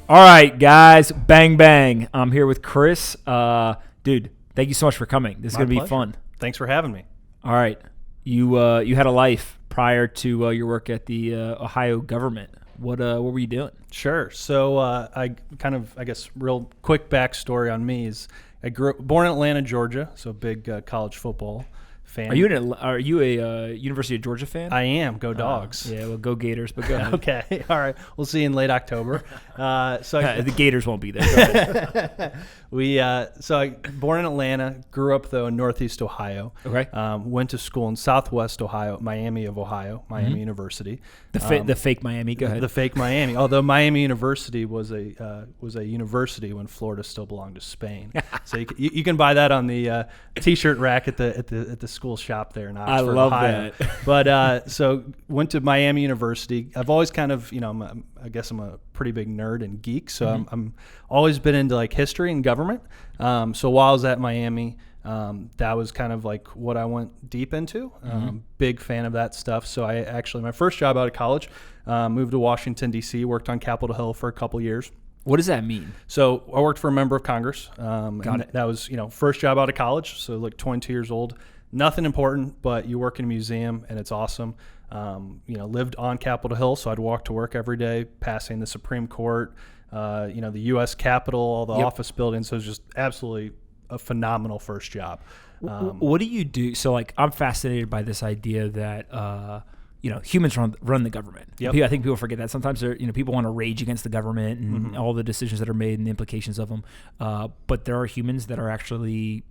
All right, guys, bang, bang. I'm here with Chris. Dude, thank you so much for coming. This is going to be fun. Thanks for having me. All right. You had a life prior to your work at the Ohio government. What were you doing? Sure. So I guess, real quick backstory on me is born in Atlanta, Georgia, so big college football fan. Are you a University of Georgia fan? I am. Go Dogs. Yeah, well, go Gators, but go ahead. Okay. All right. We'll see you in late October. The Gators won't be there. Go ahead. I born in Atlanta, grew up though in Northeast Ohio. Okay. Went to school in Southwest Ohio, Miami University. The fake Miami. Go ahead. The fake Miami. Although Miami University was a university when Florida still belonged to Spain. So you can buy that on the T-shirt rack at the school shop there in Oxford, I love Ohio. that. But so went to Miami University. I've always kind of, I guess I'm a pretty big nerd and geek. So I'm always been into like history and government. So while I was at Miami, that was kind of like what I went deep into. Big fan of that stuff. So I actually, my first job out of college, moved to Washington, D.C., worked on Capitol Hill for a couple years. What does that mean? So I worked for a member of Congress. Got it. That was, first job out of college. So like 22 years old. Nothing important, but you work in a museum and it's awesome. Lived on Capitol Hill, so I'd walk to work every day, passing the Supreme Court, the U.S. Capitol, all the office buildings. So it was just absolutely a phenomenal first job. What do you do? So, like, I'm fascinated by this idea that humans run the government. Yep. I think people forget that sometimes. People want to rage against the government and all the decisions that are made and the implications of them. But there are humans that are actually,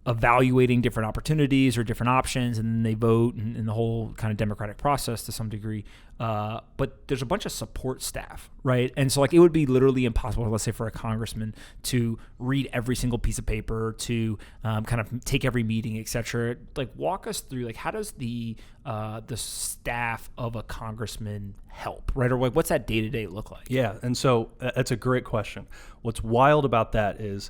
evaluating different opportunities or different options, and then they vote and the whole kind of democratic process to some degree. But there's a bunch of support staff, right? And so like it would be literally impossible, let's say, for a congressman to read every single piece of paper, to kind of take every meeting, et cetera. Like walk us through, like, how does the staff of a congressman help, right? Or like what's that day-to-day look like? Yeah, and so that's a great question. What's wild about that is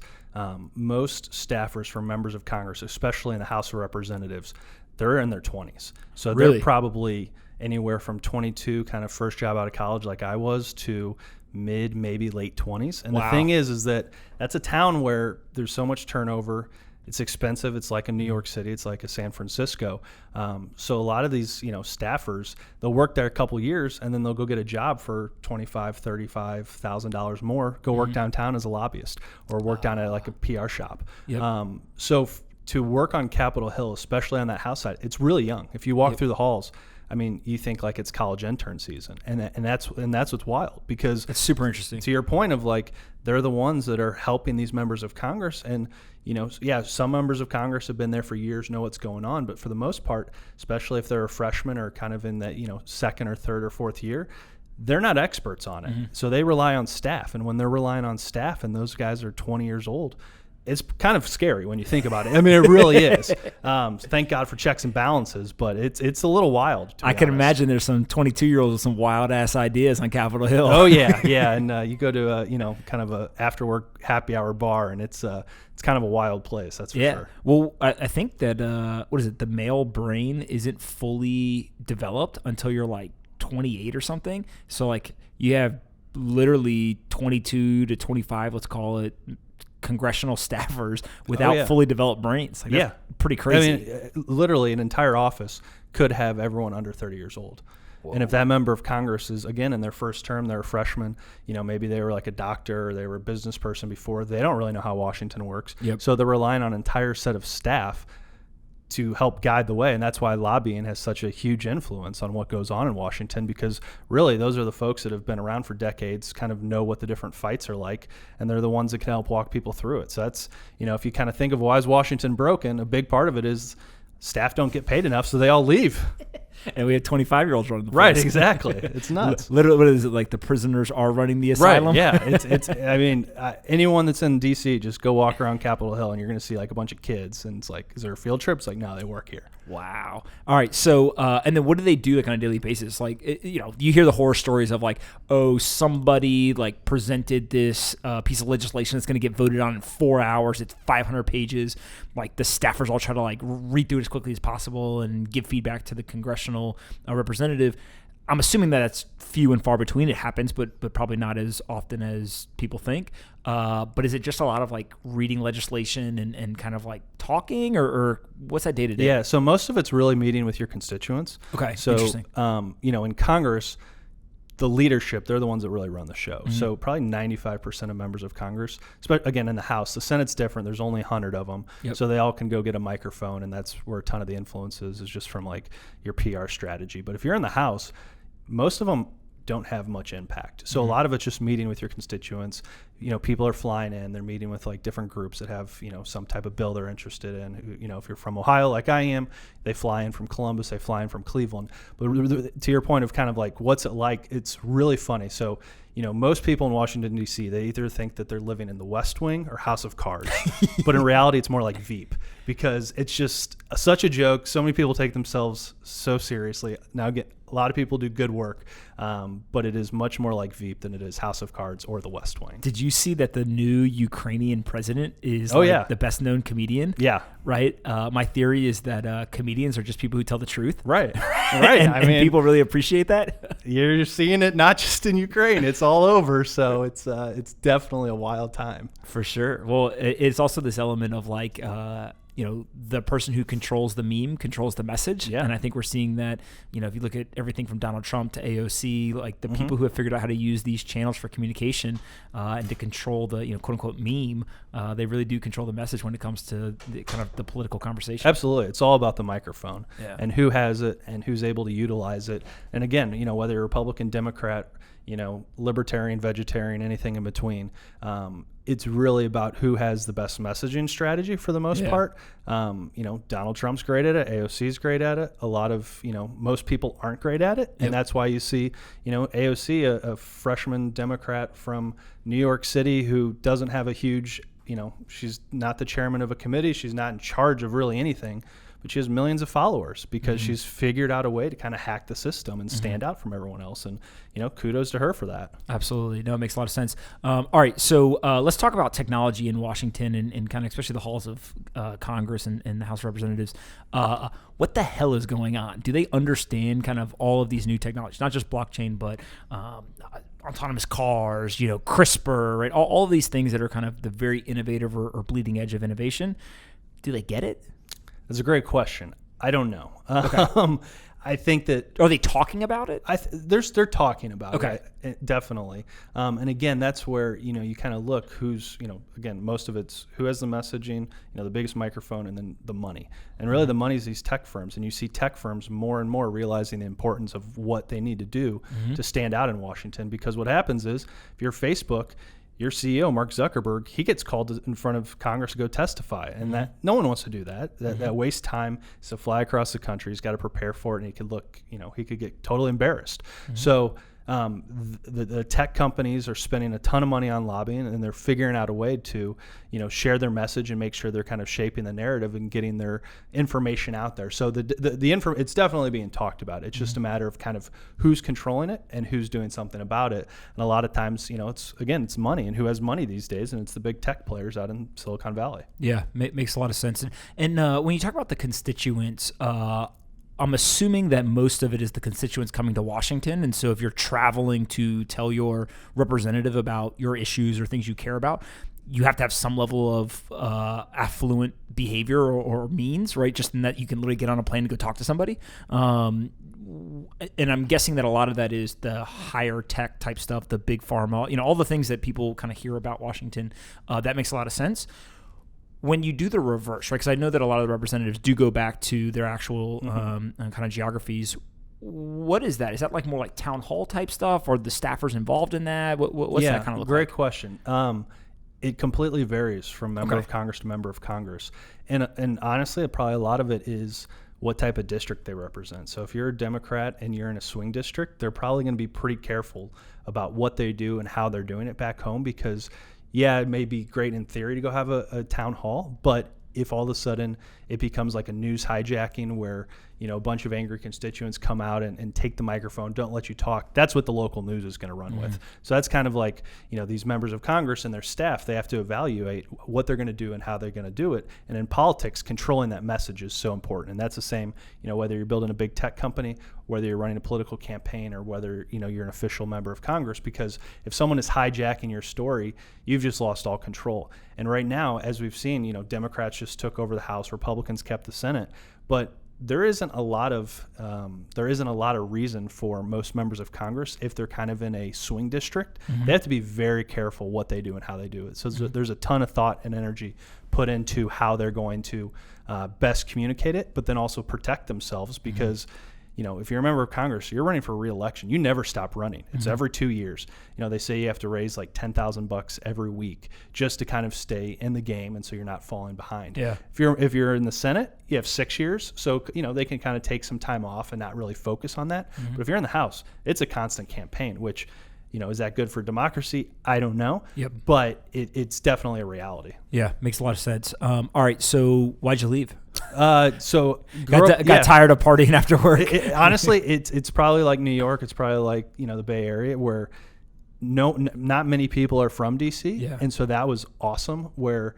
most staffers for members of Congress, especially in the House of Representatives, they're in their 20s. So Really? They're probably anywhere from 22, kind of first job out of college like I was, to mid, maybe late 20s. And Wow. the thing is that that's a town where there's so much turnover. It's expensive. It's like a New York City. It's like a San Francisco. So a lot of these, staffers, they'll work there a couple years and then they'll go get a job for $25,000, $35,000 more. Go work downtown as a lobbyist or work down at like a PR shop. Yep. To work on Capitol Hill, especially on that House side, it's really young. If you walk through the halls, I mean, you think like it's college intern season, and that's what's wild, because It's super interesting. to your point of like, they're the ones that are helping these members of Congress. And, some members of Congress have been there for years, know what's going on. But for the most part, especially if they're a freshman or kind of in that, second or third or fourth year, they're not experts on it. So they rely on staff. And when they're relying on staff and those guys are 20 years old, it's kind of scary when you think about it. I mean, it really is. Thank God for checks and balances, but it's a little wild. I can imagine there's some 22-year-olds with some wild ass ideas on Capitol Hill. Oh yeah, yeah. And you go to a kind of a after work happy hour bar, and it's kind of a wild place. That's for sure. Well, I think that the male brain isn't fully developed until you're like 28 or something. So like you have literally 22 to 25, let's call it, congressional staffers without fully developed brains. Like, that's pretty crazy. I mean, literally an entire office could have everyone under 30 years old. Whoa. And if that member of Congress is, again, in their first term, they're a freshman, maybe they were like a doctor or they were a business person before, they don't really know how Washington works. Yep. So they're relying on an entire set of staff to help guide the way. And that's why lobbying has such a huge influence on what goes on in Washington, because really those are the folks that have been around for decades, kind of know what the different fights are like, and they're the ones that can help walk people through it. So that's, if you kind of think of why is Washington broken, a big part of it is staff don't get paid enough, so they all leave. And we have 25-year-olds running the place. Right, exactly. It's nuts. Literally, what is it, like the prisoners are running the asylum? Right, yeah. It's. I mean, anyone that's in D.C., just go walk around Capitol Hill and you're going to see like a bunch of kids. And it's like, is there a field trip? It's like, no, they work here. Wow. All right. So, and then what do they do like on a daily basis? Like, you hear the horror stories of like, oh, somebody like presented this piece of legislation that's going to get voted on in 4 hours. It's 500 pages. Like the staffers all try to like read through it as quickly as possible and give feedback to the congressional representative. I'm assuming that that's few and far between. It happens, but probably not as often as people think. But is it just a lot of like reading legislation and kind of like talking, or what's that day to day? Yeah, so most of it's really meeting with your constituents. Okay, so, interesting. In Congress, the leadership, they're the ones that really run the show. So probably 95% of members of Congress, again, in the House, the Senate's different. There's only 100 of them. Yep. So they all can go get a microphone, and that's where a ton of the influence is just from like your PR strategy. But if you're in the House, most of them don't have much impact. So a lot of it's just meeting with your constituents. People are flying in, they're meeting with like different groups that have, some type of bill they're interested in. If you're from Ohio, like I am, they fly in from Columbus, they fly in from Cleveland. But to your point of kind of like, what's it like? It's really funny. So, most people in Washington, D.C., they either think that they're living in the West Wing or House of Cards. But in reality, it's more like Veep, because it's just such a joke. So many people take themselves so seriously. Now, again, a lot of people do good work, but it is much more like Veep than it is House of Cards or the West Wing. Did you see that the new Ukrainian president is the best known comedian? Yeah. Right? My theory is that comedians are just people who tell the truth. Right. Right. and people really appreciate that. You're seeing it not just in Ukraine, it's all over. So it's definitely a wild time. For sure. Well, it's also this element of like, the person who controls the meme controls the message. Yeah. And I think we're seeing that, if you look at everything from Donald Trump to AOC, like the people who have figured out how to use these channels for communication and to control the, quote unquote meme, they really do control the message when it comes to kind of the political conversation. Absolutely. It's all about the microphone Yeah. and who has it and who's able to utilize it. And again, whether you're Republican, Democrat, libertarian, vegetarian, anything in between, it's really about who has the best messaging strategy for the most part. Donald Trump's great at it. AOC's great at it. A lot of, most people aren't great at it. And that's why you see, AOC, a freshman Democrat from New York City who doesn't have a huge, she's not the chairman of a committee. She's not in charge of really anything. But she has millions of followers because she's figured out a way to kind of hack the system and stand out from everyone else. And, kudos to her for that. Absolutely. No, it makes a lot of sense. All right. So let's talk about technology in Washington and kind of especially the halls of Congress and the House of Representatives. What the hell is going on? Do they understand kind of all of these new technologies, not just blockchain, but autonomous cars, CRISPR, right? All of these things that are kind of the very innovative or bleeding edge of innovation. Do they get it? That's a great question. I don't know. Okay. I think that... Are they talking about it? They're talking about Okay. it, definitely. And again, that's where, you kind of look who's, again, most of it's who has the messaging, the biggest microphone, and then the money. And really the money is these tech firms. And you see tech firms more and more realizing the importance of what they need to do to stand out in Washington. Because what happens is if you're Facebook, your CEO, Mark Zuckerberg, he gets called in front of Congress to go testify. And that no one wants to do that. That wastes time. It's to fly across the country. He's got to prepare for it. And he could look, he could get totally embarrassed. So the tech companies are spending a ton of money on lobbying, and they're figuring out a way to, share their message and make sure they're kind of shaping the narrative and getting their information out there. So it's definitely being talked about. It's just a matter of kind of who's controlling it and who's doing something about it. And a lot of times, it's money, and who has money these days, and it's the big tech players out in Silicon Valley. Yeah, makes a lot of sense. And when you talk about the constituents, I'm assuming that most of it is the constituents coming to Washington. And so if you're traveling to tell your representative about your issues or things you care about, you have to have some level of affluent behavior or means, right? Just in that you can literally get on a plane and go talk to somebody. And I'm guessing that a lot of that is the higher tech type stuff, the big pharma, all the things that people kind of hear about Washington. That makes a lot of sense. When you do the reverse, right? Because I know that a lot of the representatives do go back to their actual kind of geographies. What is that? Is that like more like town hall type stuff, or the staffers involved in that? What's that kind of look great like? Question. It completely varies from member of Congress to member of Congress, and honestly, probably a lot of it is what type of district they represent. So if you're a Democrat and you're in a swing district, they're probably going to be pretty careful about what they do and how they're doing it back home, because it may be great in theory to go have a town hall, but if all of a sudden it becomes like a news hijacking where, a bunch of angry constituents come out and take the microphone, don't let you talk. That's what the local news is going to run with. So that's kind of like, these members of Congress and their staff, they have to evaluate what they're going to do and how they're going to do it. And in politics, controlling that message is so important. And that's the same, whether you're building a big tech company, whether you're running a political campaign, or whether, you're an official member of Congress, because if someone is hijacking your story, you've just lost all control. And right now, as we've seen, Democrats just took over the House, Republicans kept the Senate, but there isn't a lot of reason for most members of Congress, if they're kind of in a swing district, they have to be very careful what they do and how they do it. So there's a ton of thought and energy put into how they're going to best communicate it, but then also protect themselves, because if you're a member of Congress, you're running for re-election. You never stop running. It's every 2 years. They say you have to raise like $10,000 every week just to kind of stay in the game, and so you're not falling behind. Yeah. If you're in the Senate, you have 6 years, so they can kind of take some time off and not really focus on that. But if you're in the House, it's a constant campaign, which is that good for democracy? I don't know. Yep. But it's definitely a reality. Yeah, makes a lot of sense. All right, so why'd you leave? Got Tired of partying after work. Honestly, it's probably like New York. It's probably like the Bay Area, where not many people are from DC. Yeah. And so that was awesome, where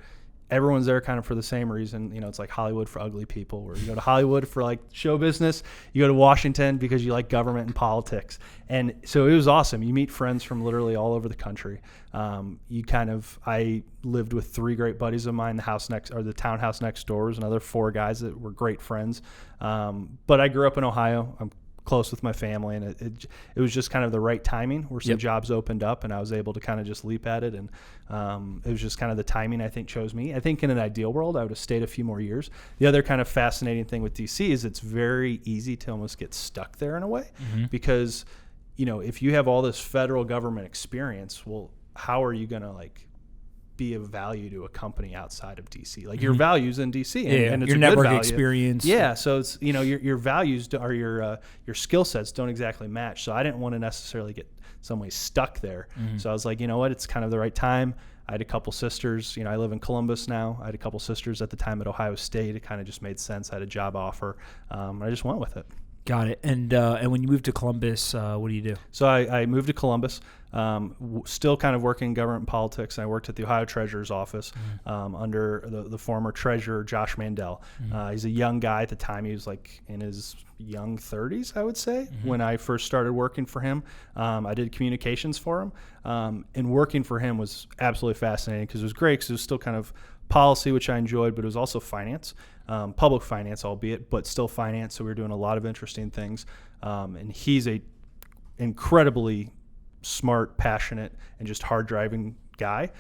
everyone's there kind of for the same reason. It's like Hollywood for ugly people, where you go to Hollywood for like show business, you go to Washington because you like government and politics. And so it was awesome. You meet friends from literally all over the country. I lived with 3 great buddies of mine. The townhouse next door was another 4 guys that were great friends. But I grew up in Ohio. I'm close with my family, and it was just kind of the right timing where some jobs opened up, and I was able to kind of just leap at it. And it was just kind of the timing, I think, chose me. I think in an ideal world, I would have stayed a few more years. The other kind of fascinating thing with DC is it's very easy to almost get stuck there in a way, because, if you have all this federal government experience, well, how are you going to be of value to a company outside of DC? Your values in DC, and it's your a network good value. experience. Yeah, so it's your values or your skill sets don't exactly match. So I didn't want to necessarily get somebody stuck there. So I was like, what? It's kind of the right time. I had a couple sisters. I live in Columbus now. I had a couple sisters at the time at Ohio State. It kind of just made sense. I had a job offer. I just went with it. Got it. And when you moved to Columbus, what do you do? So I moved to Columbus, still kind of working in government and politics. I worked at the Ohio Treasurer's office under the former treasurer, Josh Mandel. He's a young guy at the time. He was like in his young 30s, I would say, when I first started working for him. I did communications for him. And working for him was absolutely fascinating, because it was great, because it was still kind of policy, which I enjoyed, but it was also finance. Public finance, albeit, but still finance. So we were doing a lot of interesting things. And he's a incredibly smart, passionate, and just hard driving guy.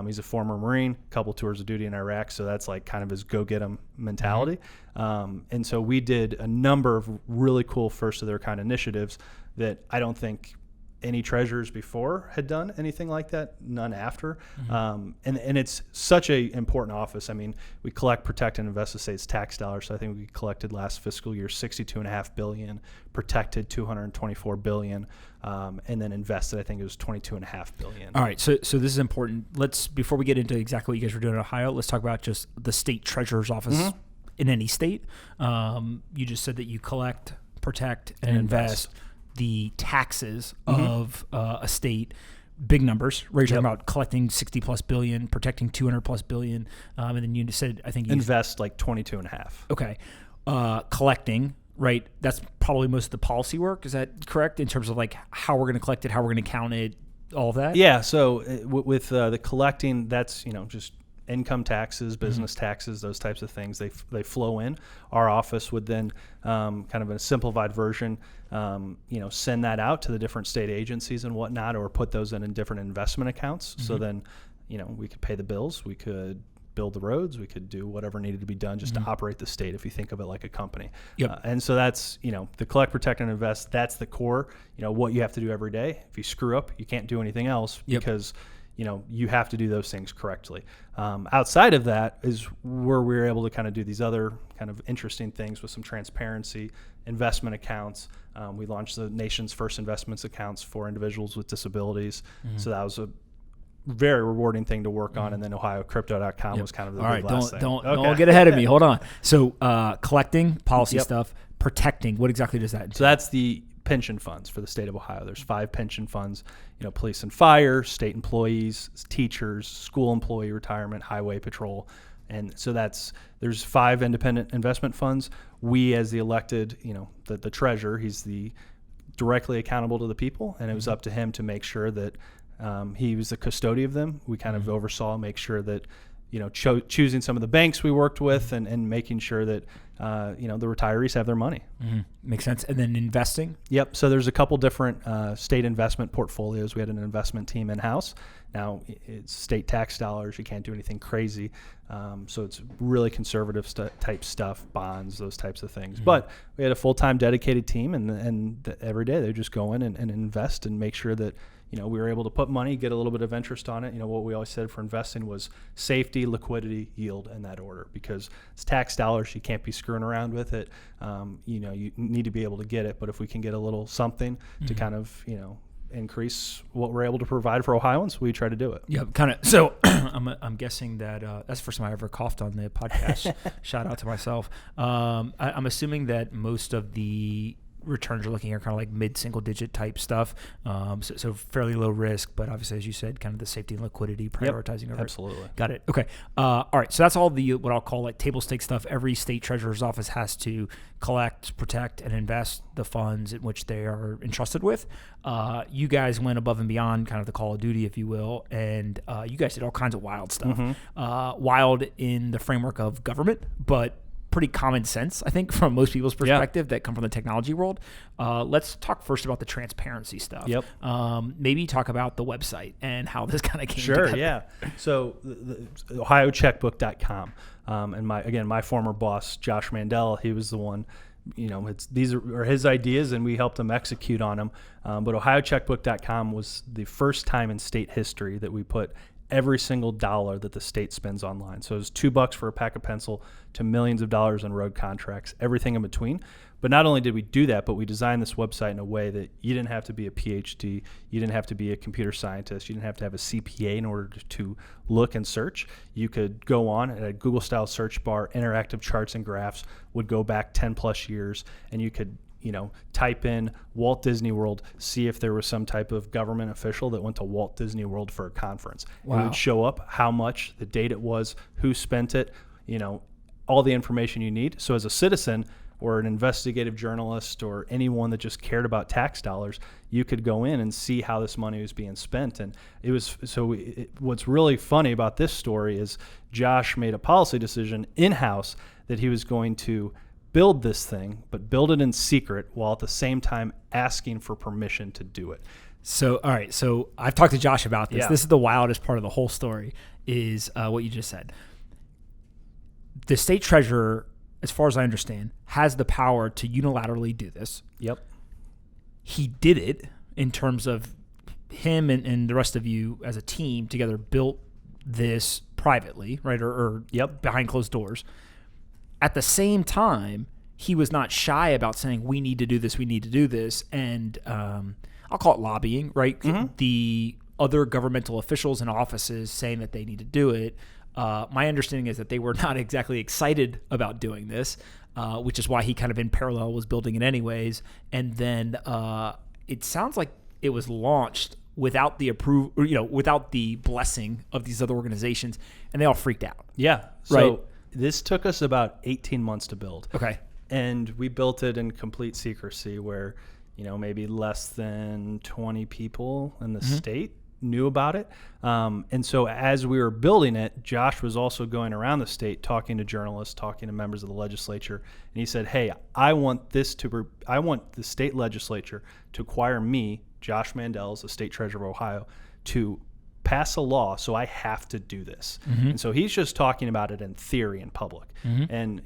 He's a former Marine, a couple tours of duty in Iraq. So that's like kind of his go get 'em mentality. And so we did a number of really cool first of their kind initiatives that I don't think any treasurers before had done anything like that, none after. And it's such a important office. I mean, we collect, protect, and invest the state's tax dollars. So I think we collected last fiscal year $62.5 billion, protected $224 billion, and then invested, I think it was $22.5 billion. All right, so this is important. Before we get into exactly what you guys were doing in Ohio, let's talk about just the state treasurer's office in any state. You just said that you collect, protect, and invest the taxes of a state. Big numbers, right? You're talking about collecting 60 plus billion, protecting 200 plus billion, and then you said, I think you invest like 22.5. Okay, collecting, right? That's probably most of the policy work. Is that correct in terms of like how we're going to collect it, how we're going to count it, all of that? Yeah. So with the collecting, that's just income taxes, business taxes, those types of things. They flow in. Our office would then, kind of in a simplified version, send that out to the different state agencies and whatnot, or put those in different investment accounts. So then, we could pay the bills, we could build the roads, we could do whatever needed to be done just to operate the state, if you think of it like a company. And so that's, the collect, protect, and invest, that's the core, what you have to do every day. If you screw up, you can't do anything else, because you have to do those things correctly. Outside of that is where we're able to kind of do these other kind of interesting things with some transparency, investment accounts. We launched the nation's first investments accounts for individuals with disabilities. So that was a very rewarding thing to work on. And then OhioCrypto.com was kind of the big last thing. Don't get ahead of me. Hold on. So collecting policy stuff, protecting, what exactly does that entail? So that's the pension funds for the state of Ohio. There's 5 pension funds, police and fire, state employees, teachers, school employee retirement, highway patrol. And so there's 5 independent investment funds. We, as the elected, the treasurer, he's directly accountable to the people, and it was up to him to make sure that he was the custodian of them. We kind of oversaw, make sure that, choosing some of the banks we worked with and making sure that, the retirees have their money. Makes sense. And then investing? Yep. So there's a couple different state investment portfolios. We had an investment team in-house. Now, it's state tax dollars. You can't do anything crazy. So it's really conservative type stuff, bonds, those types of things. But we had a full-time dedicated team, and every day they just go in and invest and make sure that, we were able to put money, get a little bit of interest on it. What we always said for investing was safety, liquidity, yield in that order, because it's tax dollars. You can't be screwing around with it. You need to be able to get it. But if we can get a little something to kind of, increase what we're able to provide for Ohioans, we try to do it. Yeah, kind of. So I'm guessing that that's the first time I ever coughed on the podcast. Shout out to myself. I'm assuming that most of the returns are looking at kind of like mid-single digit type stuff. So fairly low risk, but obviously, as you said, kind of the safety and liquidity, prioritizing over. Absolutely. Got it. Okay. All right. So that's all the, what I'll call like table stake stuff. Every state treasurer's office has to collect, protect, and invest the funds in which they are entrusted with. You guys went above and beyond kind of the Call of Duty, if you will, and you guys did all kinds of wild stuff. Wild in the framework of government, but pretty common sense, I think, from most people's perspective that come from the technology world. Let's talk first about the transparency stuff. Yep. Maybe talk about the website and how this kind of came together. Sure, yeah. So the ohiocheckbook.com. And my former boss, Josh Mandel, he was the one, these are his ideas and we helped him execute on them. But ohiocheckbook.com was the first time in state history that we put every single dollar that the state spends online. So it was $2 for a pack of pencil to millions of dollars in road contracts, everything in between. But not only did we do that, but we designed this website in a way that you didn't have to be a PhD, you didn't have to be a computer scientist, you didn't have to have a CPA in order to look and search. You could go on at a Google-style search bar, interactive charts and graphs would go back 10 plus years, and you could type in Walt Disney World, see if there was some type of government official that went to Walt Disney World for a conference. Wow. It would show up how much, the date it was, who spent it, all the information you need. So as a citizen or an investigative journalist or anyone that just cared about tax dollars, you could go in and see how this money was being spent. And what's really funny about this story is Josh made a policy decision in-house that he was going to build this thing, but build it in secret while at the same time asking for permission to do it. So, all right. So I've talked to Josh about this. Yeah. This is the wildest part of the whole story is what you just said. The state treasurer, as far as I understand, has the power to unilaterally do this. Yep. He did it in terms of him and the rest of you as a team together built this privately, right? Or behind closed doors. At the same time, he was not shy about saying, we need to do this. And I'll call it lobbying, right? The other governmental officials and offices saying that they need to do it. My understanding is that they were not exactly excited about doing this, which is why he kind of in parallel was building it anyways. And then it sounds like it was launched without the without the blessing of these other organizations, and they all freaked out. Yeah. So this took us about 18 months to build. Okay. And we built it in complete secrecy where, maybe less than 20 people in the state knew about it. And so as we were building it, Josh was also going around the state talking to journalists, talking to members of the legislature. And he said, hey, I want the state legislature to acquire me, Josh Mandel, as the state treasurer of Ohio, to pass a law, so I have to do this. And so he's just talking about it in theory in public. And,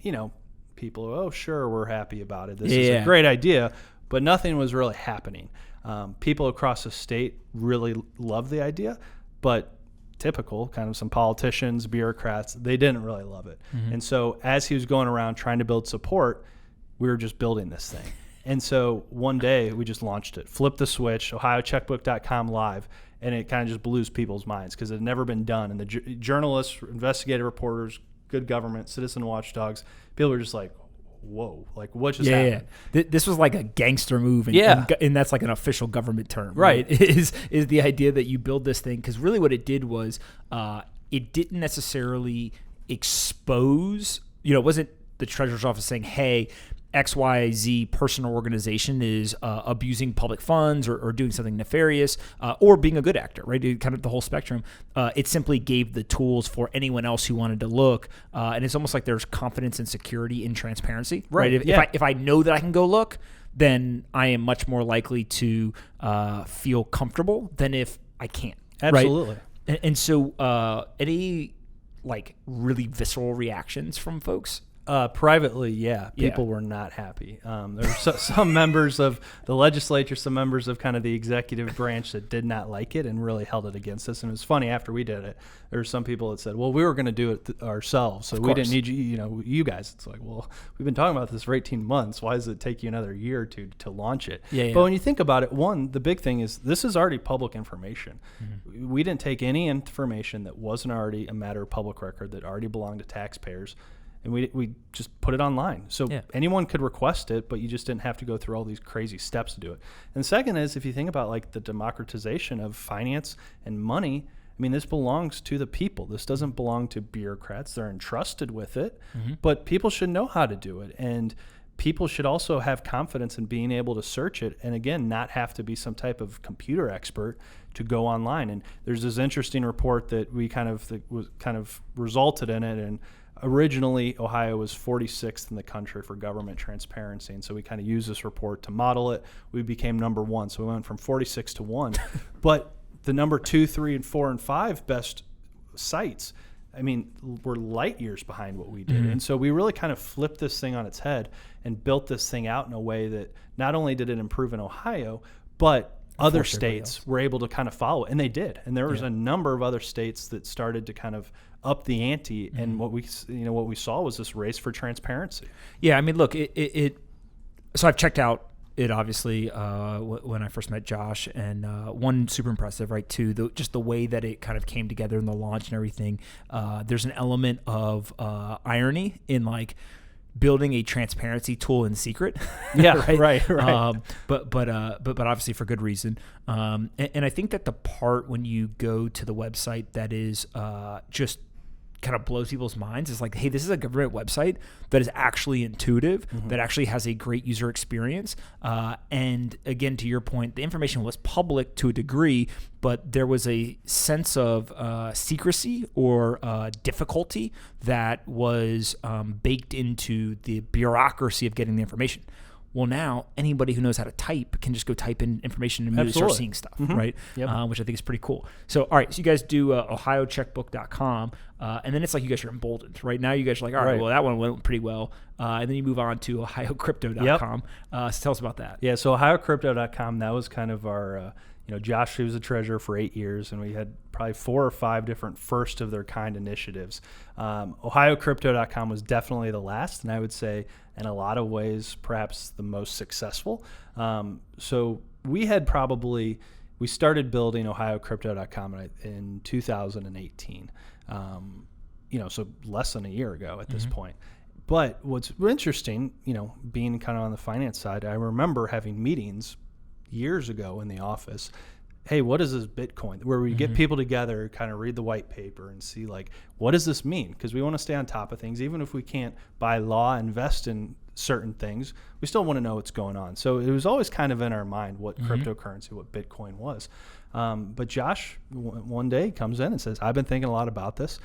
people are, oh, sure, we're happy about it. This is a great idea, but nothing was really happening. People across the state really loved the idea, but typical, kind of some politicians, bureaucrats, they didn't really love it. And so as he was going around trying to build support, we were just building this thing. And so one day we just launched it, flipped the switch, ohiocheckbook.com live, and it kind of just blew people's minds because it had never been done. And the journalists, investigative reporters, good government, citizen watchdogs, people were just like, whoa, like what just happened? This was like a gangster move, and, and that's like an official government term, right? Is the idea that you build this thing, because really what it did was it didn't necessarily expose, it wasn't the Treasurer's Office saying, hey, XYZ person or organization is abusing public funds or doing something nefarious or being a good actor, right? Kind of the whole spectrum. It simply gave the tools for anyone else who wanted to look. And it's almost like there's confidence and security in transparency, right? If I know that I can go look, then I am much more likely to feel comfortable than if I can't. Absolutely. Right? And so any like really visceral reactions from folks? Privately, people were not happy. There were some members of the legislature, some members of kind of the executive branch that did not like it and really held it against us. And it was funny, after we did it, there were some people that said, well, we were going to do it ourselves, so we didn't need you guys. It's like, well, we've been talking about this for 18 months. Why does it take you another year or two to launch it? But when you think about it, one, the big thing is this is already public information. Mm-hmm. We didn't take any information that wasn't already a matter of public record, that already belonged to taxpayers, and we just put it online. So anyone could request it, but you just didn't have to go through all these crazy steps to do it. And second is, if you think about like the democratization of finance and money, I mean, this belongs to the people. This doesn't belong to bureaucrats. They're entrusted with it, but people should know how to do it. And people should also have confidence in being able to search it, and again, not have to be some type of computer expert to go online. And there's this interesting report that was resulted in it, and originally, Ohio was 46th in the country for government transparency, and so we kind of used this report to model it. We became number 1, so we went from 46 to 1. But the number 2, 3, and 4, and 5 best sites, I mean, were light years behind what we did. And so we really kind of flipped this thing on its head and built this thing out in a way that not only did it improve in Ohio, but other states were able to kind of follow it, and they did. And there was a number of other states that started to kind of up the ante, and what we saw was this race for transparency. Yeah, I mean, look, so I've checked out it obviously when I first met Josh, and one, super impressive, right? Two, just the way that it kind of came together in the launch and everything. There's an element of irony in like building a transparency tool in secret. Yeah, right. But obviously for good reason. And I think that the part when you go to the website that is just kind of blows people's minds is like, hey, this is a government website that is actually intuitive, that actually has a great user experience. And again, to your point, the information was public to a degree, but there was a sense of secrecy or difficulty that was baked into the bureaucracy of getting the information. Well, now anybody who knows how to type can just go type in information and immediately start seeing stuff, right? Yep. Which I think is pretty cool. So, all right, so you guys do ohiocheckbook.com, and then it's like you guys are emboldened, right? Now you guys are like, all right, well, that one went pretty well. And then you move on to ohiocrypto.com. So tell us about that. Yeah, so ohiocrypto.com, that was kind of our, Josh, he was the treasurer for 8 years, and we had probably 4 or 5 different first-of-their-kind initiatives. Ohiocrypto.com was definitely the last, and I would say in a lot of ways perhaps the most successful. So we started building ohiocrypto.com in 2018, so less than a year ago at this point. But what's interesting, being kind of on the finance side, I remember having meetings years ago in the office. Hey, what is this Bitcoin? Where we get people together, kind of read the white paper and see like, what does this mean? Because we want to stay on top of things. Even if we can't by law invest in certain things, we still want to know what's going on. So it was always kind of in our mind what cryptocurrency, what Bitcoin was. But Josh one day comes in and says, I've been thinking a lot about this.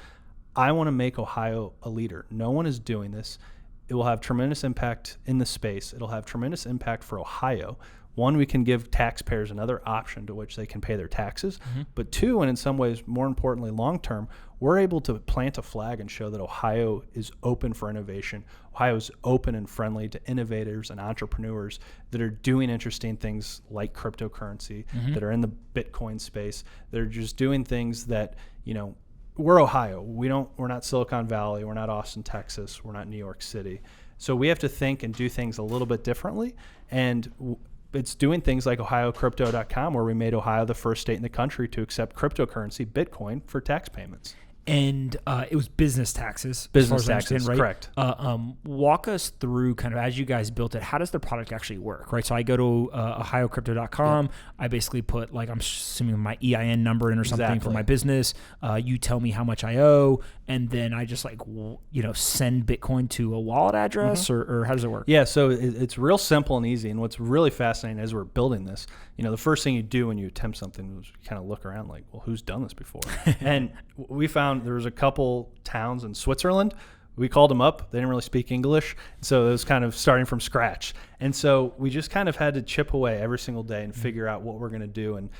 I want to make Ohio a leader. No one is doing this. It will have tremendous impact in the space. It'll have tremendous impact for Ohio. One, we can give taxpayers another option to which they can pay their taxes. But two, and in some ways more importantly long-term, we're able to plant a flag and show that Ohio is open for innovation. Ohio is open and friendly to innovators and entrepreneurs that are doing interesting things like cryptocurrency, that are in the Bitcoin space. They're just doing things that, we're Ohio. We're not Silicon Valley. We're not Austin, Texas. We're not New York City. So we have to think and do things a little bit differently. And it's doing things like ohiocrypto.com, where we made Ohio the first state in the country to accept cryptocurrency, Bitcoin, for tax payments. And it was business taxes. Business as far as I taxes, understand, right? correct. Walk us through kind of as you guys built it, how does the product actually work, right? So I go to ohiocrypto.com. Yeah. I basically put I'm assuming my EIN number in or something for my business. You tell me how much I owe, and then I just send Bitcoin to a wallet address, or how does it work? Yeah, so it's real simple and easy. And what's really fascinating as we're building this, the first thing you do when you attempt something is you kind of look around like, well, who's done this before? And we found there was a couple towns in Switzerland. We called them up. They didn't really speak English. So it was kind of starting from scratch. And so we just kind of had to chip away every single day and figure out what we're going to do. And,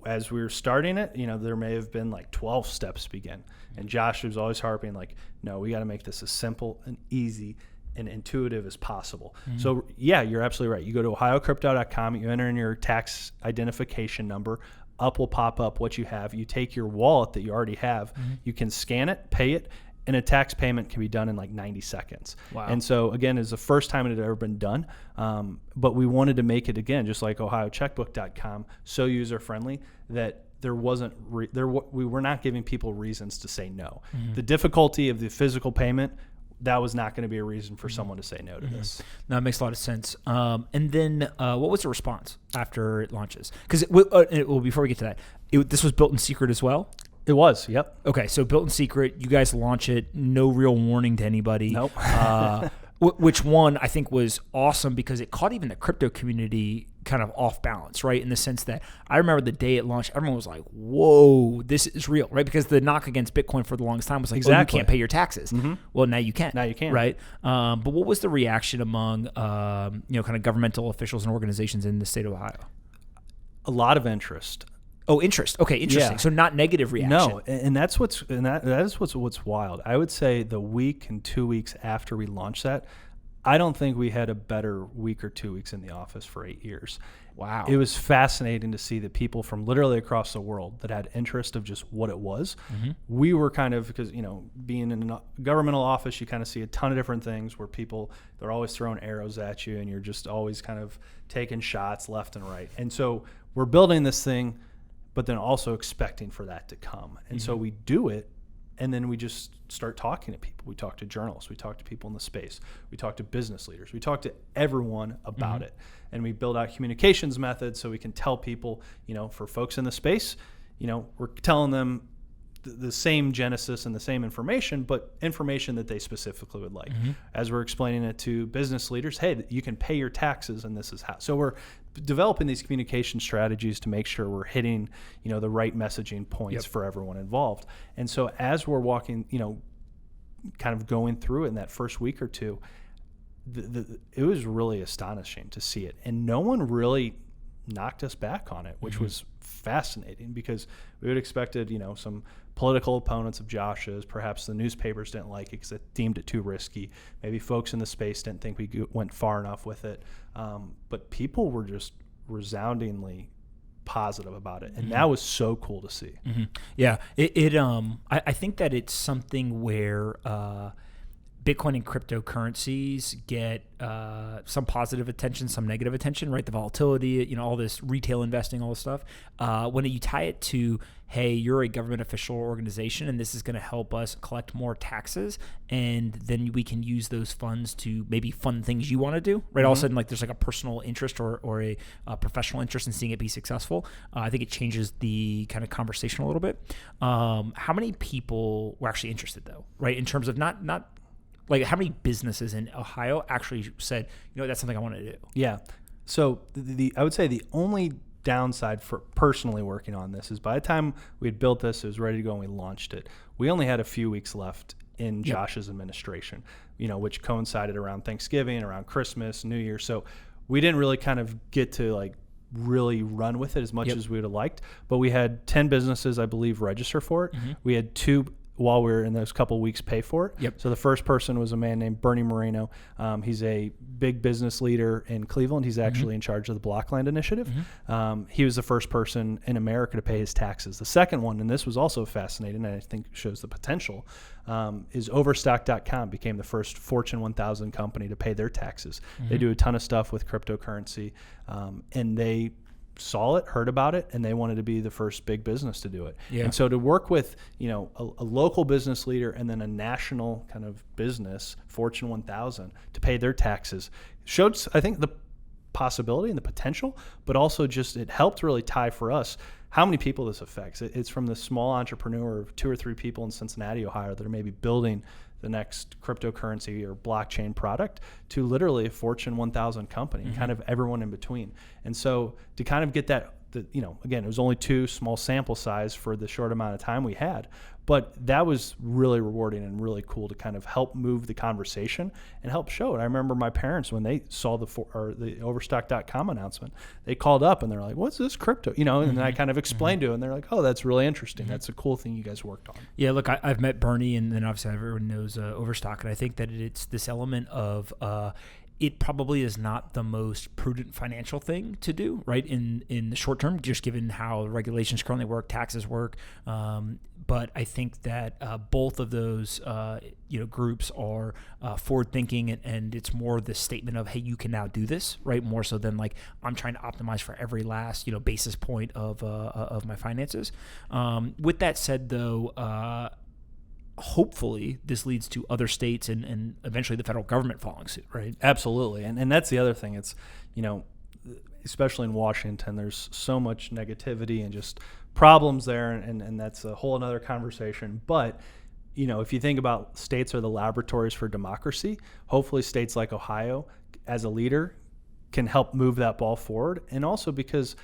as we were starting it, there may have been 12 steps to begin. And Josh was always harping no, we got to make this as simple and easy and intuitive as possible. So yeah, you're absolutely right. You go to ohiocrypto.com, you enter in your tax identification number, up will pop up what you have. You take your wallet that you already have, you can scan it, pay it, and a tax payment can be done in 90 seconds. Wow. And so again, it's the first time it had ever been done. But we wanted to make it again, just like ohiocheckbook.com, so user friendly that there wasn't we were not giving people reasons to say no. The difficulty of the physical payment, that was not going to be a reason for someone to say no to this. No, it makes a lot of sense. And then what was the response after it launches? Because before we get to that, this was built in secret as well? It was, yep. Okay, so built in secret, you guys launch it, no real warning to anybody. Nope. Which one I think was awesome because it caught even the crypto community kind of off balance, right? In the sense that I remember the day it launched, everyone was like, whoa, this is real, right? Because the knock against Bitcoin for the longest time was like, oh, you can't pay your taxes. Well, now you can. Now you can. Right? But what was the reaction among, kind of governmental officials and organizations in the state of Ohio? A lot of interest. Oh, interest. Okay, interesting. Yeah. So not negative reaction. No, and that is what's wild. I would say the week and 2 weeks after we launched that, I don't think we had a better week or 2 weeks in the office for 8 years. Wow. It was fascinating to see the people from literally across the world that had interest of just what it was. We were kind of, because, being in a governmental office, you kind of see a ton of different things where they're always throwing arrows at you and you're just always kind of taking shots left and right. And so we're building this thing, but then also expecting for that to come. And so we do it, and then we just start talking to people. We talk to journalists. We talk to people in the space. We talk to business leaders. We talk to everyone about it. And we build out communications methods so we can tell people, for folks in the space, we're telling them the same genesis and the same information, but information that they specifically would like. As we're explaining it to business leaders, hey, you can pay your taxes and this is how. So we're developing these communication strategies to make sure we're hitting, the right messaging points for everyone involved. And so as we're walking, kind of going through it in that first week or two, it was really astonishing to see it. And no one really knocked us back on it, which was fascinating because we would expected, some political opponents of Josh's, perhaps the newspapers didn't like it because they deemed it too risky. Maybe folks in the space didn't think we went far enough with it. But people were just resoundingly positive about it. And that was so cool to see. Yeah. I think that it's something where, Bitcoin and cryptocurrencies get some positive attention, some negative attention, right? The volatility, all this retail investing, all this stuff. When you tie it to, hey, you're a government official organization and this is going to help us collect more taxes, and then we can use those funds to maybe fund things you want to do, right? All of a sudden, there's a personal interest or a professional interest in seeing it be successful. I think it changes the kind of conversation a little bit. How many people were actually interested, though, right? In terms of not how many businesses in Ohio actually said, that's something I want to do? Yeah. So I would say the only downside for personally working on this is by the time we had built this, it was ready to go and we launched it. We only had a few weeks left in Josh's administration, which coincided around Thanksgiving, around Christmas, New Year. So we didn't really kind of get to really run with it as much as we would have liked. But we had 10 businesses, I believe, register for it. We had 2 while we were in those couple weeks pay for it. So the first person was a man named Bernie Moreno. He's a big business leader in Cleveland. He's actually in charge of the Blockland Initiative. He was the first person in America to pay his taxes. The second one, and this was also fascinating and I think shows the potential, is Overstock.com became the first Fortune 1000 company to pay their taxes. They do a ton of stuff with cryptocurrency, and they saw it, heard about it, and they wanted to be the first big business to do it. Yeah. And so to work with, a local business leader and then a national kind of business, Fortune 1000, to pay their taxes showed, I think, the possibility and the potential, but also just it helped really tie for us how many people this affects. It's from the small entrepreneur of 2 or 3 people in Cincinnati, Ohio, that are maybe building the next cryptocurrency or blockchain product to literally a Fortune 1000 company, kind of everyone in between. And so to kind of get that, again, it was only 2 small sample size for the short amount of time we had, but that was really rewarding and really cool to kind of help move the conversation and help show it. I remember my parents, when they saw the Overstock.com announcement, they called up and they're like, "What's this crypto?" And then I kind of explained to them, and they're like, "Oh, that's really interesting. That's a cool thing you guys worked on." Yeah, look, I've met Bernie, and then obviously everyone knows Overstock, and I think that it's this element of it probably is not the most prudent financial thing to do, right, in the short term, just given how regulations currently work, taxes work. But I think that both of those groups are forward thinking, and it's more the statement of, hey, you can now do this, right? More so than like I'm trying to optimize for every last basis point of my finances. With that said, though, hopefully this leads to other states and eventually the federal government following suit, right? Absolutely. And that's the other thing. It's, especially in Washington, there's so much negativity and just problems there, and that's a whole another conversation. But, if you think about states are the laboratories for democracy, hopefully states like Ohio, as a leader, can help move that ball forward. And also because,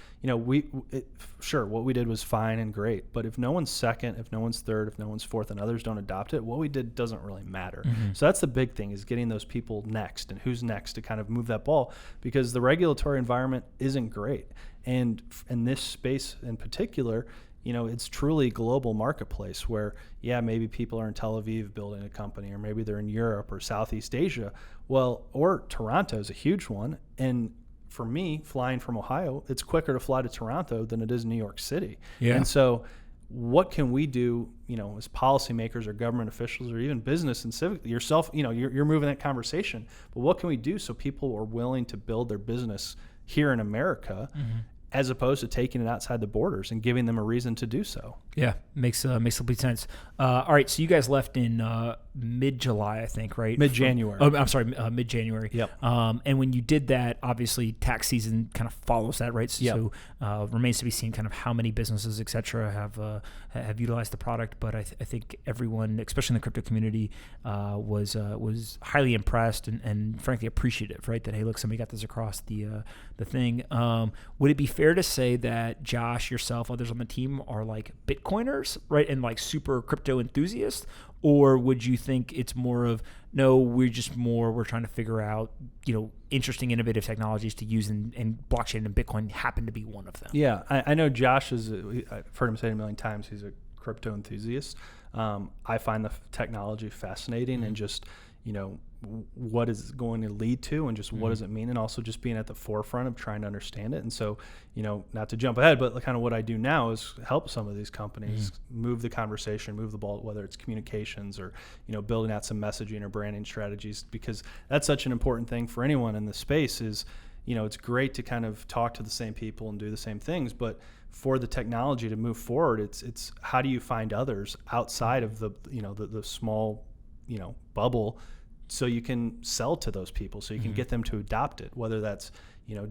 sure, what we did was fine and great, but if no one's second, if no one's third, if no one's fourth, and others don't adopt it, what we did doesn't really matter. So that's the big thing, is getting those people next and who's next to kind of move that ball, because the regulatory environment isn't great. And in this space in particular, it's truly a global marketplace where, maybe people are in Tel Aviv building a company, or maybe they're in Europe or Southeast Asia. Well, or Toronto is a huge one. And for me, flying from Ohio, it's quicker to fly to Toronto than it is New York City. Yeah. And so what can we do, as policymakers or government officials or even business and civic yourself, you're moving that conversation, but what can we do so people are willing to build their business here in America, as opposed to taking it outside the borders and giving them a reason to do so? Yeah, makes complete sense. All right, so you guys left in mid-July, I think, right? Mid-January. I'm sorry, mid-January. Yep. And when you did that, obviously tax season kind of follows that, right? So, remains to be seen kind of how many businesses, et cetera, have utilized the product. But I think everyone, especially in the crypto community, was highly impressed and frankly appreciative, right? That, hey, look, somebody got this across the thing. Would it be fair to say that Josh, yourself, others on the team are like Bitcoiners, right? And like super crypto enthusiasts? Or would you think it's more of, no, we're trying to figure out, interesting, innovative technologies to use, and blockchain and Bitcoin happen to be one of them? Yeah, I know Josh I've heard him say it a million times, he's a crypto enthusiast. I find the technology fascinating, and just, what is going to lead to, and just what does it mean, and also just being at the forefront of trying to understand it. And so, not to jump ahead, but kind of what I do now is help some of these companies move the conversation, move the ball, whether it's communications or, building out some messaging or branding strategies, because that's such an important thing for anyone in the space. Is, it's great to kind of talk to the same people and do the same things, but for the technology to move forward, it's how do you find others outside of the small, bubble, so you can sell to those people, so you can get them to adopt it, whether that's,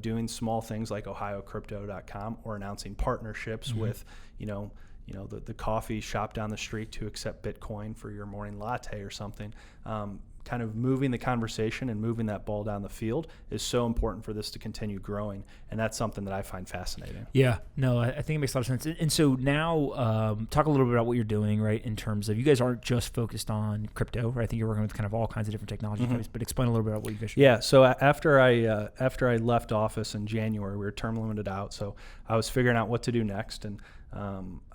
doing small things like ohiocrypto.com, or announcing partnerships with, the coffee shop down the street to accept Bitcoin for your morning latte or something. Kind of moving the conversation and moving that ball down the field is so important for this to continue growing. And that's something that I find fascinating. Yeah, no, I think it makes a lot of sense. And so now talk a little bit about what you're doing, right, in terms of, you guys aren't just focused on crypto, right? I think you're working with kind of all kinds of different technology companies, but explain a little bit about what you guys are doing. Yeah, so after I left office in January, we were term limited out. So I was figuring out what to do next. And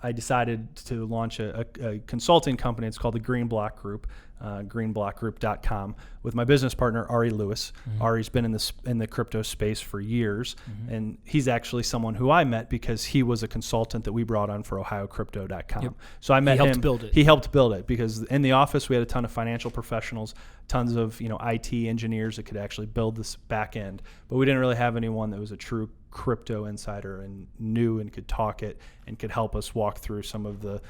I decided to launch a consulting company. It's called the Green Block Group, greenblockgroup.com, with my business partner, Ari Lewis. Ari's been in the crypto space for years, and he's actually someone who I met because he was a consultant that we brought on for OhioCrypto.com. Yep. So I met him. He helped build it. He helped build it because in the office we had a ton of financial professionals, tons of IT engineers that could actually build this back end, but we didn't really have anyone that was a true crypto insider and knew and could talk it and could help us walk through some of the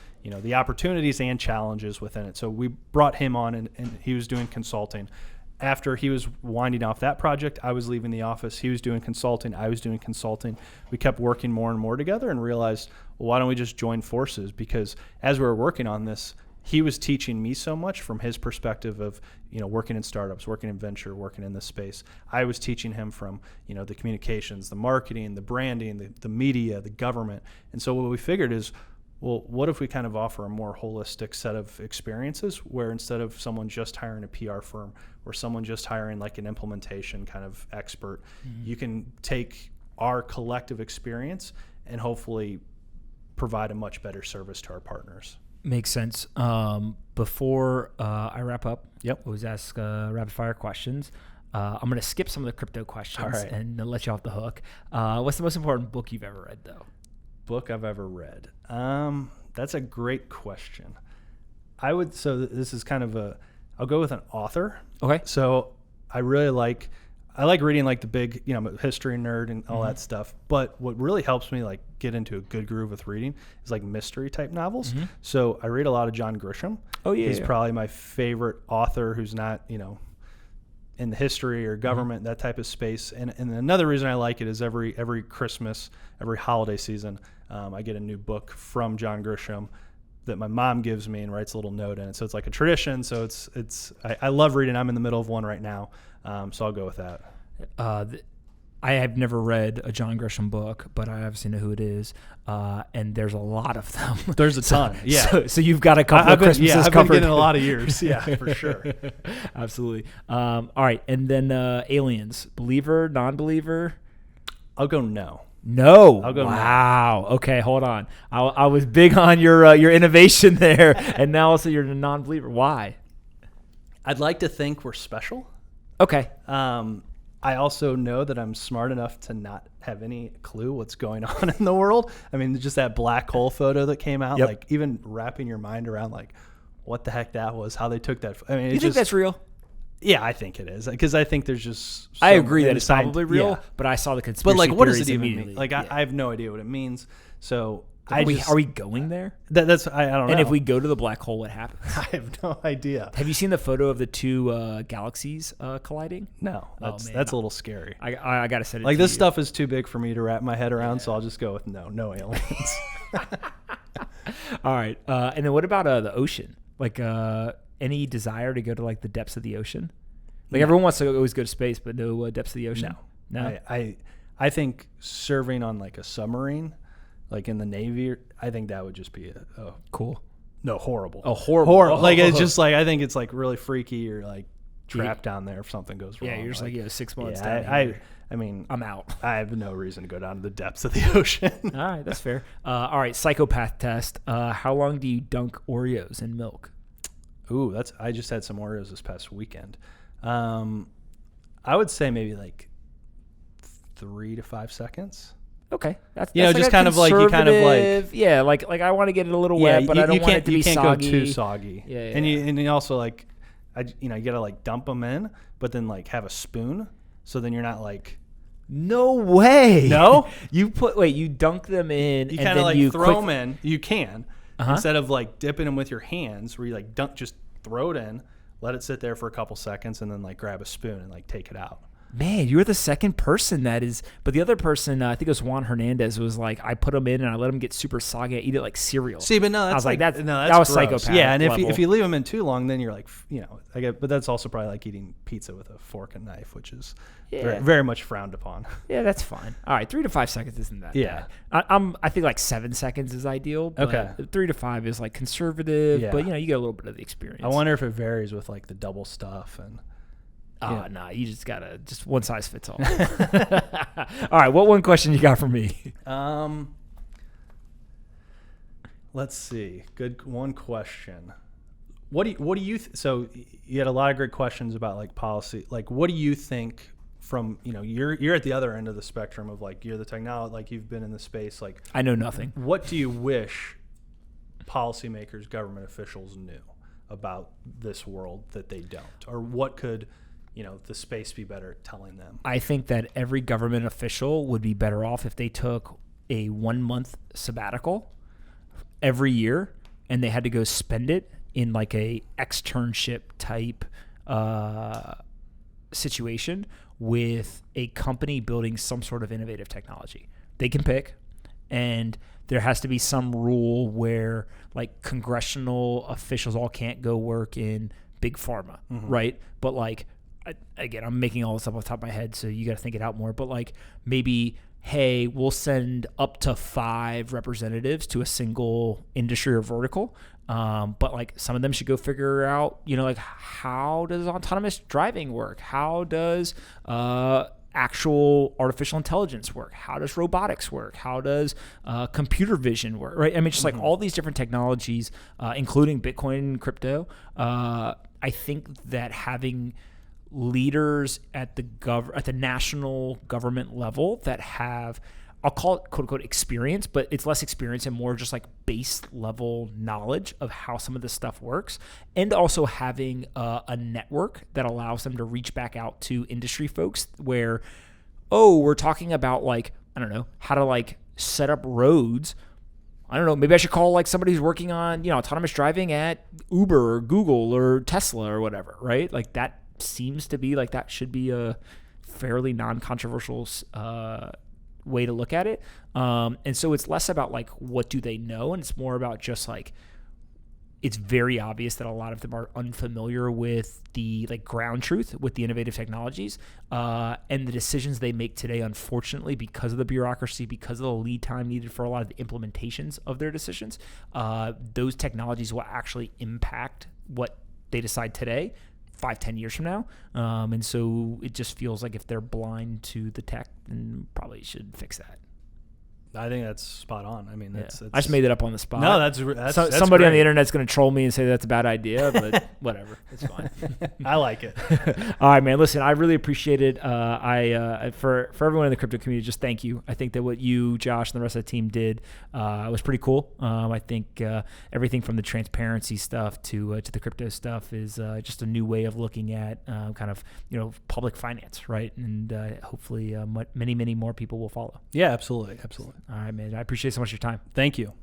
the opportunities and challenges within it. So we brought him on, and he was doing consulting. After he was winding off that project, I was leaving the office. He was doing consulting. I was doing consulting. We kept working more and more together and realized, well, why don't we just join forces? Because as we were working on this, he was teaching me so much from his perspective of, working in startups, working in venture, working in this space. I was teaching him from, the communications, the marketing, the branding, the media, the government. And so what we figured is, well, what if we kind of offer a more holistic set of experiences where instead of someone just hiring a PR firm or someone just hiring like an implementation kind of expert, you can take our collective experience and hopefully provide a much better service to our partners. Makes sense. Before I wrap up, Yep. I always ask rapid fire questions. I'm going to skip some of the crypto questions and let you off the hook. What's the most important book you've ever read, though? Book I've ever read. That's a great question. So this is kind of I'll go with an author. Okay. So I like reading like the big, I'm a history nerd and all that stuff. But what really helps me like get into a good groove with reading is like mystery type novels. So I read a lot of John Grisham. Oh yeah. He's probably my favorite author who's not, in the history or government, that type of space. And another reason I like it is every Christmas, every holiday season, I get a new book from John Grisham that my mom gives me and writes a little note in it. So it's like a tradition. So I love reading. I'm in the middle of one right now. So I'll go with that. I have never read a John Grisham book, but I obviously know who it is. And there's a lot of them. There's a ton. Yeah. So you've got a couple of Christmases I've covered. been getting a lot of years. Yeah, for sure. Absolutely. All right. And then aliens, believer, non-believer? I'll go no. No. I'll go wow. No. Okay, hold on. I was big on your innovation there, and now also you're a non-believer. Why? I'd like to think we're special. Okay. I also know that I'm smart enough to not have any clue what's going on in the world. I mean, just that black hole photo that came out, like even wrapping your mind around like what the heck that was, how they took that. I mean, you think that's real? Yeah, I think it is because I think there's just. I agree that it's probably real, but I saw the conspiracy. But like, what does it even mean? Like, I have no idea what it means. So are we going there? That's I don't know. And if we go to the black hole, what happens? I have no idea. Have you seen the photo of the two galaxies colliding? No, that's a little scary. I gotta set it. Like this stuff is too big for me to wrap my head around, so I'll just go with no aliens. All right, and then what about the ocean? Like any desire to go to like the depths of the ocean? Like everyone wants to always go to space, but no depths of the ocean. No. I think serving on like a submarine. Like in the Navy, I think that would just be cool. No, horrible. Oh, horrible. Horrible. Like it's just like I think it's like really freaky. You're like trapped down there if something goes wrong. Yeah, you're just like 6 months down here. I mean, I'm out. I have no reason to go down to the depths of the ocean. All right, that's fair. All right, psychopath test. How long do you dunk Oreos in milk? Ooh, I just had some Oreos this past weekend. I would say maybe like 3 to 5 seconds. Okay, that's just like kind of like you kind of like I want to get it a little wet, but I don't want it to be soggy. You can't go too soggy. Yeah. And you also like, you gotta like dump them in, but then like have a spoon, so then you're not like. No way. No, you dunk them in. You kind of like throw them in. You can instead of like dipping them with your hands, where you like just throw it in, let it sit there for a couple seconds, and then like grab a spoon and like take it out. Man, you're the second person that is. But the other person, I think it was Juan Hernandez, was like, I put them in and I let them get super soggy. I eat it like cereal. See, but no, that's I was like that was gross. psychopath. Yeah, and if you leave them in too long, then you're like, but that's also probably like eating pizza with a fork and knife, which is very, very much frowned upon. Yeah, that's fine. All right, 3 to 5 seconds isn't that bad. I think like 7 seconds is ideal. But 3 to 5 is like conservative. Yeah. But you get a little bit of the experience. I wonder if it varies with like the double stuff and. Nah, you just gotta one size fits all. All right, what one question you got for me? Let's see. Good one question. What do you so you had a lot of great questions about like policy. Like, what do you think from, you're at the other end of the spectrum of like, you're the technology, like you've been in the space, like I know nothing. What do you wish policymakers, government officials knew about this world that they don't? Or what could, the space be better at telling them? I think that every government official would be better off if they took a 1-month sabbatical every year and they had to go spend it in like a externship type situation with a company building some sort of innovative technology. They can pick, and there has to be some rule where like congressional officials all can't go work in big pharma, right? But like, again, I'm making all this up off the top of my head, so you got to think it out more. But like maybe, hey, we'll send up to 5 representatives to a single industry or vertical. But like some of them should go figure out, like how does autonomous driving work? How does actual artificial intelligence work? How does robotics work? How does computer vision work? Right? I mean, just like all these different technologies, including Bitcoin and crypto. I think that having leaders at the national government level that have, I'll call it quote unquote experience, but it's less experience and more just like base level knowledge of how some of this stuff works. And also having a network that allows them to reach back out to industry folks where, we're talking about like, I don't know, how to like set up roads. I don't know, maybe I should call like somebody who's working on, autonomous driving at Uber or Google or Tesla or whatever, right? Like that seems to be like, that should be a fairly non-controversial way to look at it. And so it's less about like, what do they know? And it's more about just like, it's very obvious that a lot of them are unfamiliar with the like ground truth with the innovative technologies, and the decisions they make today, unfortunately, because of the bureaucracy, because of the lead time needed for a lot of the implementations of their decisions, those technologies will actually impact what they decide today 5-10 years from now. And so it just feels like if they're blind to the tech, then probably should fix that. I think that's spot on. I mean, that's I just made that up on the spot. No, that's somebody great. on the internet's going to troll me and say that's a bad idea, but whatever, it's fine. I like it. All right, man. Listen, I really appreciate it. For everyone in the crypto community, just thank you. I think that what you, Josh, and the rest of the team did was pretty cool. I think everything from the transparency stuff to the crypto stuff is just a new way of looking at kind of public finance, right? And hopefully many more people will follow. Yeah, absolutely. All right, man. I appreciate so much your time. Thank you.